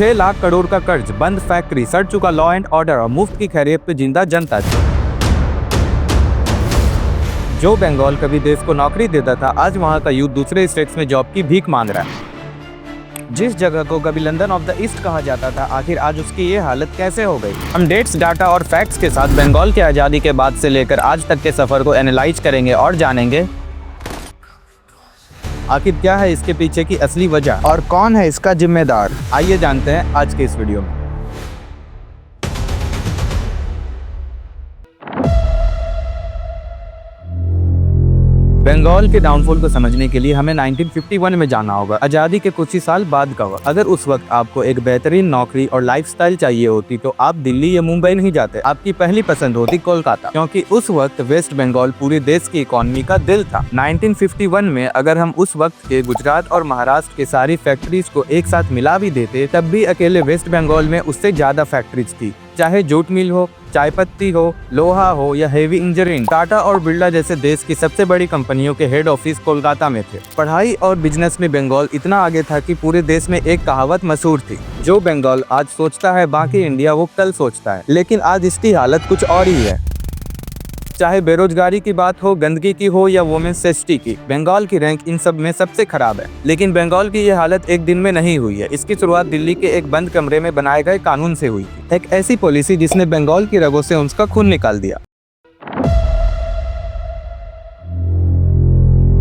6 लाख करोड़ का कर्ज, बंद फैक्ट्री, सड़ चुका लॉ एंड ऑर्डर और मुफ्त की खैरियत पे जिंदा जनता। जो बंगाल कभी देश को नौकरी देता था, आज वहाँ का यूथ दूसरे स्टेट्स में जॉब की भीख मांग रहा है। जिस जगह को कभी लंदन ऑफ द ईस्ट कहा जाता था, आखिर आज उसकी ये हालत कैसे हो गई। हम डेट्स, डाटा और फैक्ट्स के साथ बंगाल के आज़ादी के बाद से लेकर आज तक के सफर को एनालाइज करेंगे और जानेंगे आखिर क्या है इसके पीछे की असली वजह और कौन है इसका जिम्मेदार। आइए जानते हैं आज के इस वीडियो में। बंगाल के डाउनफॉल को समझने के लिए हमें 1951 में जाना होगा। आजादी के कुछ ही साल बाद का वक्त। अगर उस वक्त आपको एक बेहतरीन नौकरी और लाइफस्टाइल चाहिए होती तो आप दिल्ली या मुंबई नहीं जाते, आपकी पहली पसंद होती कोलकाता, क्योंकि उस वक्त वेस्ट बंगाल पूरे देश की इकोनॉमी का दिल था। 1951 में अगर हम उस वक्त के गुजरात और महाराष्ट्र के सारी फैक्ट्रीज को एक साथ मिला भी देते, तब भी अकेले वेस्ट बंगाल में उससे ज्यादा फैक्ट्रीज थी। चाहे जूट मिल हो, चाय पत्ती हो, लोहा हो या हेवी इंजीनियरिंग, टाटा और बिरला जैसे देश की सबसे बड़ी कंपनियों के हेड ऑफिस कोलकाता में थे। पढ़ाई और बिजनेस में बंगाल इतना आगे था कि पूरे देश में एक कहावत मशहूर थी, जो बंगाल आज सोचता है बाकी इंडिया वो कल सोचता है। लेकिन आज इसकी हालत कुछ और ही है। चाहे बेरोजगारी की बात हो, गंदगी की हो या वुमेन सेफ्टी की, बंगाल की रैंक इन सब में सबसे खराब है। लेकिन बंगाल की ये हालत एक दिन में नहीं हुई है। इसकी शुरुआत दिल्ली के एक बंद कमरे में बनाए गए कानून से हुई थी। एक ऐसी पॉलिसी जिसने बंगाल की रगों से उसका खून निकाल दिया।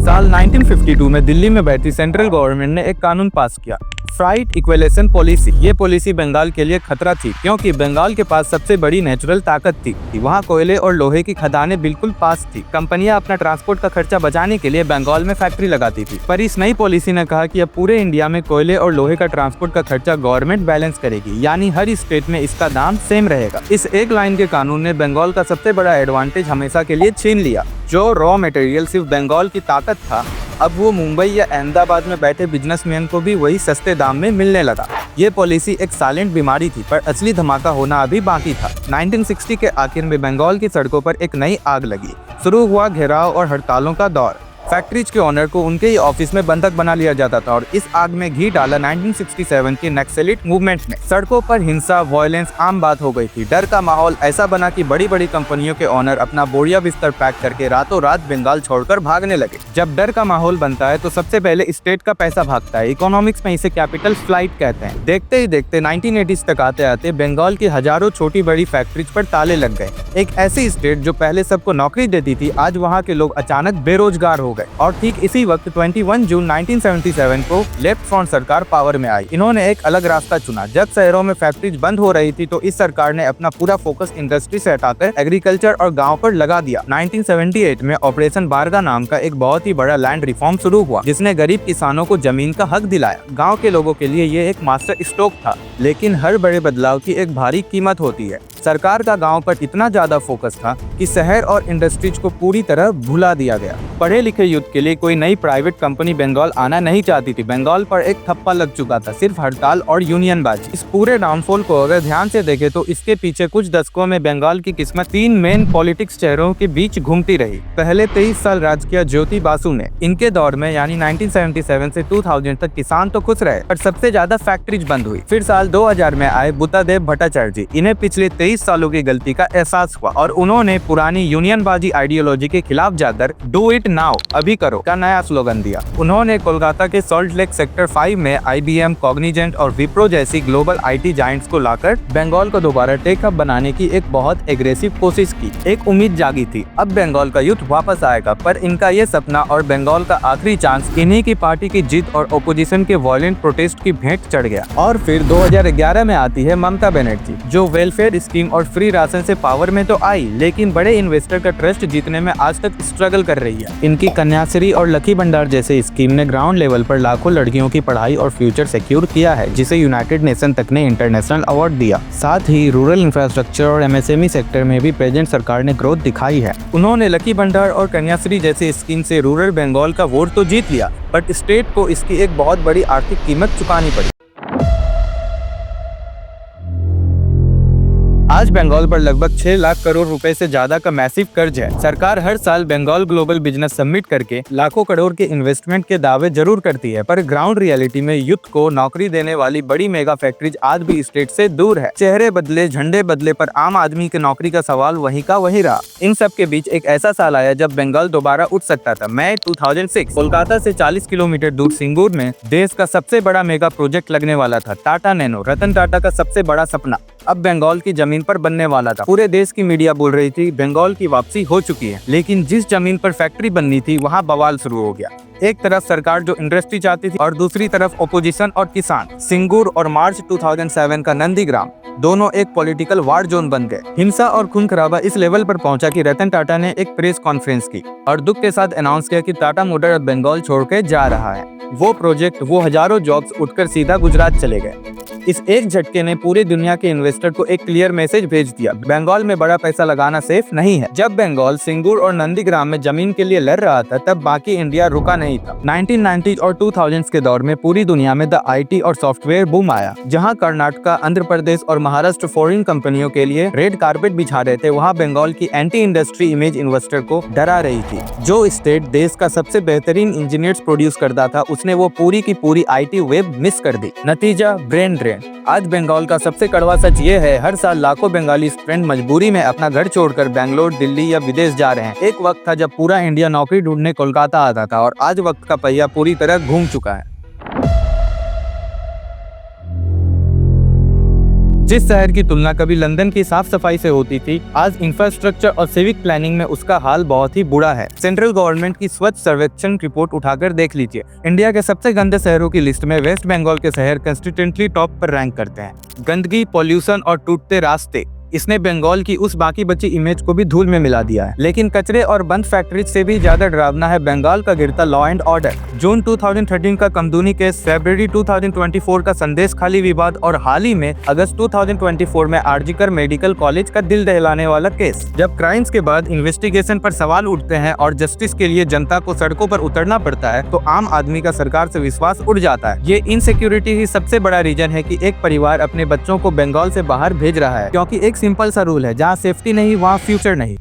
साल 1952 में दिल्ली में बैठी सेंट्रल गवर्नमेंट ने एक कानून पास किया, फ्राइट इक्विलेशन पॉलिसी। ये पॉलिसी बंगाल के लिए खतरा थी, क्योंकि बंगाल के पास सबसे बड़ी नेचुरल ताकत थी। वहाँ कोयले और लोहे की खदानें बिल्कुल पास थी। कंपनियां अपना ट्रांसपोर्ट का खर्चा बचाने के लिए बंगाल में फैक्ट्री लगाती थी। पर इस नई पॉलिसी ने कहा कि अब पूरे इंडिया में कोयले और लोहे का ट्रांसपोर्ट का खर्चा गवर्नमेंट बैलेंस करेगी, यानी हर स्टेट में इसका दाम सेम रहेगा। इस एक लाइन के कानून ने बंगाल का सबसे बड़ा एडवांटेज हमेशा के लिए छीन लिया। जो रॉ मटेरियल सिर्फ बंगाल की ताकत था, अब वो मुंबई या अहमदाबाद में बैठे बिजनेसमैन को भी वही सस्ते दाम में मिलने लगा। ये पॉलिसी एक साइलेंट बीमारी थी, पर असली धमाका होना अभी बाकी था। 1960 के आखिर में बंगाल की सड़कों पर एक नई आग लगी। शुरू हुआ घेराव और हड़तालों का दौर। फैक्ट्रीज के ओनर को उनके ही ऑफिस में बंधक बना लिया जाता था और इस आग में घी डाला 1967 के नक्सलिट मूवमेंट ने। सड़कों पर हिंसा, वायलेंस आम बात हो गई थी। डर का माहौल ऐसा बना कि बड़ी बड़ी कंपनियों के ओनर अपना बोरिया बिस्तर पैक करके रातों रात बंगाल छोड़कर भागने लगे। जब डर का माहौल बनता है तो सबसे पहले स्टेट का पैसा भागता है। इकोनॉमिक्स में इसे कैपिटल फ्लाइट कहते हैं। देखते ही देखते 1980s तक आते आते बंगाल की हजारों छोटी बड़ी फैक्ट्रीज पर ताले लग गए। एक ऐसी स्टेट जो पहले सबको नौकरी देती थी, आज वहाँ के लोग अचानक बेरोजगार हो गए। और ठीक इसी वक्त 21 जून 1977 को लेफ्ट फ्रंट सरकार पावर में आई। इन्होंने एक अलग रास्ता चुना। जब शहरों में फैक्ट्रीज बंद हो रही थी तो इस सरकार ने अपना पूरा फोकस इंडस्ट्री से हटाकर एग्रीकल्चर और गांव पर लगा दिया। 1978 में ऑपरेशन बारगा नाम का एक बहुत ही बड़ा लैंड रिफॉर्म शुरू हुआ, जिसने गरीब किसानों को जमीन का हक दिलाया। गाँव के लोगों के लिए ये एक मास्टर स्ट्रोक था। लेकिन हर बड़े बदलाव की एक भारी कीमत होती है। सरकार का गांव पर इतना ज्यादा फोकस था कि शहर और इंडस्ट्रीज को पूरी तरह भुला दिया गया। पढ़े लिखे यूथ के लिए कोई नई प्राइवेट कंपनी बंगाल आना नहीं चाहती थी। बंगाल पर एक ठप्पा लग चुका था, सिर्फ हड़ताल और यूनियनबाजी। इस पूरे डाउनफॉल को अगर ध्यान से देखें तो इसके पीछे कुछ दशकों में बंगाल की किस्मत 3 मेन पॉलिटिक्स चेहरों के बीच घूमती रही। पहले 23 साल राज किया ज्योति बासु ने। इनके दौर में यानी 1977 से 2000 तक किसान तो खुश रहे, पर सबसे ज्यादा फैक्ट्रीज बंद हुई। फिर साल 2000 में आए बुद्धादेव भट्टाचार्य जी। इन्हें पिछले 23 सालों की गलती का एहसास हुआ और उन्होंने पुरानी यूनियनबाजी आइडियोलॉजी के खिलाफ जाकर डू इट नाउ, अभी करो का नया स्लोगन दिया। उन्होंने कोलकाता के सॉल्ट लेक सेक्टर 5 में IBM, कॉग्निजेंट और विप्रो जैसी ग्लोबल IT जायंट्स को लाकर बंगाल को दोबारा टेक हब बनाने की एक बहुत एग्रेसिव कोशिश की। एक उम्मीद जागी थी, अब बंगाल का यूथ वापस आएगा। पर इनका ये सपना और बंगाल का आखिरी चांस इन्हीं की पार्टी की जीत और ओपोजिशन के वायलेंट प्रोटेस्ट की भेंट चढ़ गया। और फिर 2011 में आती है ममता बनर्जी, जो वेलफेयर स्कीम और फ्री राशन से पावर में तो आई, लेकिन बड़े इन्वेस्टर का ट्रस्ट जीतने में आज तक स्ट्रगल कर रही है। इनकी कन्याश्री और लकी भंडार जैसे स्कीम ने ग्राउंड लेवल पर लाखों लड़कियों की पढ़ाई और फ्यूचर सिक्योर किया है, जिसे यूनाइटेड नेशन तक ने इंटरनेशनल अवार्ड दिया। साथ ही रूरल इंफ्रास्ट्रक्चर और MSME सेक्टर में भी प्रेजेंट सरकार ने ग्रोथ दिखाई है। उन्होंने लकी भंडार और कन्याश्री जैसे स्कीम से रूरल बंगाल का वोट तो जीत लिया, बट स्टेट को इसकी एक बहुत बड़ी आर्थिक कीमत चुकानी पड़ी। आज बंगाल पर लगभग 6 लाख करोड़ रुपए से ज्यादा का मैसिव कर्ज है। सरकार हर साल बंगाल ग्लोबल बिजनेस समिट करके लाखों करोड़ के इन्वेस्टमेंट के दावे जरूर करती है, पर ग्राउंड रियलिटी में यूथ को नौकरी देने वाली बड़ी मेगा फैक्ट्रीज आज भी स्टेट से दूर है। चेहरे बदले, झंडे बदले, पर आम आदमी के नौकरी का सवाल वही का वही रहा। इन सब के बीच एक ऐसा साल आया जब बंगाल दोबारा उठ सकता था। मई 2006 कोलकाता से 40 किलोमीटर दूर सिंगूर में देश का सबसे बड़ा मेगा प्रोजेक्ट लगने वाला था। टाटा नैनो, रतन टाटा का सबसे बड़ा सपना अब बंगाल की जमीन पर बनने वाला था। पूरे देश की मीडिया बोल रही थी बंगाल की वापसी हो चुकी है, लेकिन जिस जमीन पर फैक्ट्री बननी थी वहाँ बवाल शुरू हो गया। एक तरफ सरकार जो इंडस्ट्री चाहती थी और दूसरी तरफ ओपोजिशन और किसान। सिंगूर और मार्च 2007 का नंदीग्राम दोनों एक पॉलिटिकल वार जोन बन गए। हिंसा और खून खराबा इस लेवल पर पहुंचा कि रतन टाटा ने एक प्रेस कॉन्फ्रेंस की और दुख के साथ अनाउंस किया कि टाटा मोटर अब बंगाल छोड़ के जा रहा है। वो प्रोजेक्ट, वो हजारों जॉब्स उठकर सीधा गुजरात चले गए। इस एक झटके ने पूरी दुनिया के इन्वेस्टर को एक क्लियर मैसेज भेज दिया, बंगाल में बड़ा पैसा लगाना सेफ नहीं है। जब बंगाल सिंगूर और नंदीग्राम में जमीन के लिए लड़ रहा था, तब बाकी इंडिया रुका नहीं था। 1990s और 2000s के दौर में पूरी दुनिया में द IT और सॉफ्टवेयर बूम आया। जहां कर्नाटका, आंध्र प्रदेश और महाराष्ट्र फॉरेन कंपनियों के लिए रेड कारपेट बिछा रहे थे, वहां बंगाल की एंटी इंडस्ट्री इमेज इन्वेस्टर को डरा रही थी। जो स्टेट देश का सबसे बेहतरीन इंजीनियर्स प्रोड्यूस करता था, उसने वो पूरी की पूरी IT वेब मिस कर दी। नतीजा ब्रेन ड्रेन। आज बंगाल का सबसे कड़वा सच ये है, हर साल लाखों बंगाली स्टूडेंट मजबूरी में अपना घर छोड़कर बैंगलोर, दिल्ली या विदेश जा रहे हैं। एक वक्त था जब पूरा इंडिया नौकरी ढूंढने कोलकाता आता था, और आज वक्त का पहिया पूरी तरह घूम चुका है। जिस शहर की तुलना कभी लंदन की साफ सफाई से होती थी, आज इंफ्रास्ट्रक्चर और सिविक प्लानिंग में उसका हाल बहुत ही बुरा है। सेंट्रल गवर्नमेंट की स्वच्छ सर्वेक्षण रिपोर्ट उठाकर देख लीजिए। इंडिया के सबसे गंदे शहरों की लिस्ट में वेस्ट बंगाल के शहर कंसिस्टेंटली टॉप पर रैंक करते हैं। गंदगी, पॉल्यूशन और टूटते रास्ते, इसने बंगाल की उस बाकी बची इमेज को भी धूल में मिला दिया है। लेकिन कचरे और बंद फैक्ट्रीज से भी ज्यादा डरावना है बंगाल का गिरता लॉ एंड ऑर्डर। जून 2013 का कमदुनी केस, फरवरी 2024 का संदेश खाली विवाद और हाल ही में अगस्त 2024 में आरजीकर मेडिकल कॉलेज का दिल दहलाने वाला केस। जब क्राइम्स के बाद इन्वेस्टिगेशन पर सवाल उठते हैं और जस्टिस के लिए जनता को सड़कों पर उतरना पड़ता है, तो आम आदमी का सरकार से विश्वास उड़ जाता है। ये इनसिक्योरिटी ही सबसे बड़ा रीजन है कि एक परिवार अपने बच्चों को बंगाल से बाहर भेज रहा है, क्योंकि एक सिंपल सा रूल है, जहाँ सेफ्टी नहीं वहाँ फ्यूचर नहीं।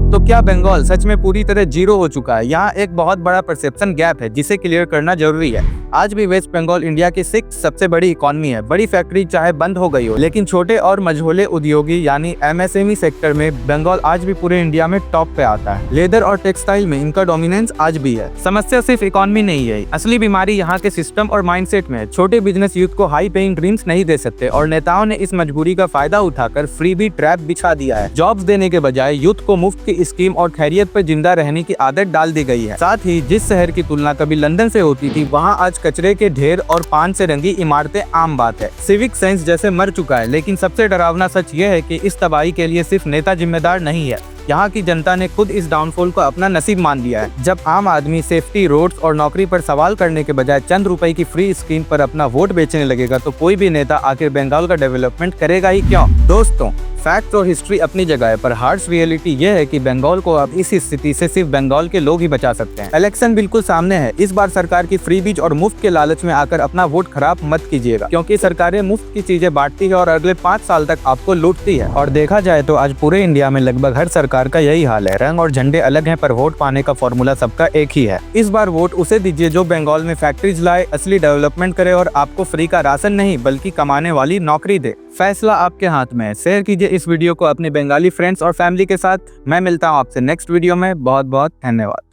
तो क्या बंगाल सच में पूरी तरह जीरो हो चुका है? यहाँ एक बहुत बड़ा परसेप्शन गैप है जिसे क्लियर करना जरूरी है। आज भी वेस्ट बंगाल इंडिया की 6th सबसे बड़ी इकोनॉमी है। बड़ी फैक्ट्री चाहे बंद हो गई हो, लेकिन छोटे और मझोले उद्योगी यानी MSME सेक्टर में बंगाल आज भी पूरे इंडिया में टॉप पे आता है। लेदर और टेक्सटाइल में इनका डोमिनेंस आज भी है। समस्या सिर्फ इकोनॉमी नहीं है, असली बीमारी यहाँ के सिस्टम और माइंडसेट में है। छोटे बिजनेस यूथ को हाई पेइंग ड्रीम्स नहीं दे सकते, और नेताओं ने इस मजबूरी का फायदा उठाकर फ्रीबी ट्रैप बिछा दिया है। जॉब्स देने के बजाय यूथ को मुफ्त की स्कीम और खैरियत पर जिंदा रहने की आदत डाल दी गई है। साथ ही जिस शहर की तुलना कभी लंदन से होती थी, वहाँ आज कचरे के ढेर और पान से रंगी इमारतें आम बात है। सिविक सेंस जैसे मर चुका है। लेकिन सबसे डरावना सच यह है कि इस तबाही के लिए सिर्फ नेता जिम्मेदार नहीं है, यहाँ की जनता ने खुद इस डाउनफॉल को अपना नसीब मान लिया है। जब आम आदमी सेफ्टी, रोड्स और नौकरी पर सवाल करने के बजाय चंद रुपए की फ्री स्कीम पर अपना वोट बेचने लगेगा, तो कोई भी नेता आखिर बंगाल का डेवलपमेंट करेगा ही क्यों? दोस्तों, फैक्ट और हिस्ट्री अपनी जगह है, पर हार्श रियलिटी यह है कि बंगाल को अब इस स्थिति से सिर्फ बंगाल के लोग ही बचा सकते हैं। इलेक्शन बिल्कुल सामने है। इस बार सरकार की फ्री बीज और मुफ्त के लालच में आकर अपना वोट खराब मत कीजिएगा, क्योंकि सरकारें मुफ्त की चीजें बांटती है और अगले 5 साल तक आपको लूटती है। और देखा जाए तो आज पूरे इंडिया में लगभग हर सरकार का यही हाल है। रंग और झंडे अलग हैं, पर वोट पाने का फॉर्मूला सबका एक ही है। इस बार वोट उसे दीजिए जो बंगाल में फैक्ट्रीज लाए, असली डेवलपमेंट करे और आपको फ्री का राशन नहीं बल्कि कमाने वाली नौकरी दे। फैसला आपके हाथ में है। शेयर कीजिए इस वीडियो को अपने बंगाली फ्रेंड्स और फैमिली के साथ। मैं मिलता हूँ आपसे नेक्स्ट वीडियो में। बहुत बहुत धन्यवाद।